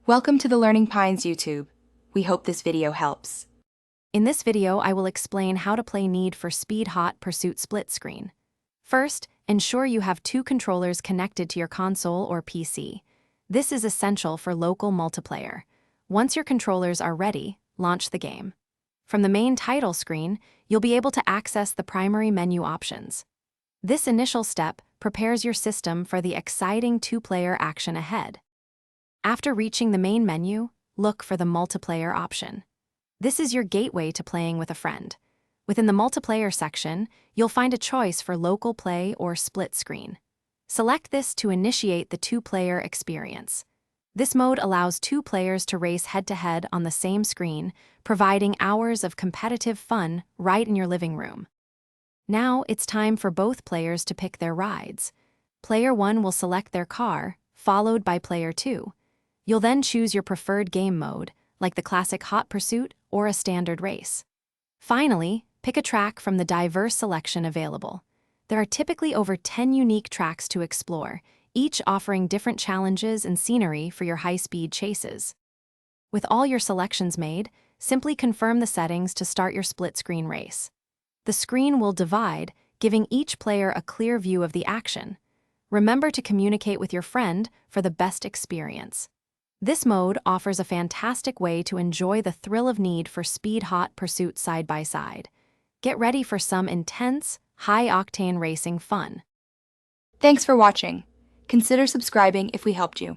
Welcome to the Learning Pines YouTube. We hope this video helps. In this video, I will explain how to play Need for Speed Hot Pursuit split screen. First, ensure you have two controllers connected to your console or PC. This is essential for local multiplayer. Once your controllers are ready, launch the game. From the main title screen, you'll be able to access the primary menu options. This initial step prepares your system for the exciting two-player action ahead. After reaching the main menu, look for the multiplayer option. This is your gateway to playing with a friend. Within the multiplayer section, you'll find a choice for local play or split screen. Select this to initiate the two-player experience. This mode allows two players to race head-to-head on the same screen, providing hours of competitive fun right in your living room. Now it's time for both players to pick their rides. Player 1 will select their car, followed by Player 2. You'll then choose your preferred game mode, like the classic Hot Pursuit or a standard race. Finally, pick a track from the diverse selection available. There are typically over 10 unique tracks to explore, each offering different challenges and scenery for your high-speed chases. With all your selections made, simply confirm the settings to start your split-screen race. The screen will divide, giving each player a clear view of the action. Remember to communicate with your friend for the best experience. This mode offers a fantastic way to enjoy the thrill of Need for Speed Hot Pursuit side by side. Get ready for some intense, high-octane racing fun. Thanks for watching. Consider subscribing if we helped you.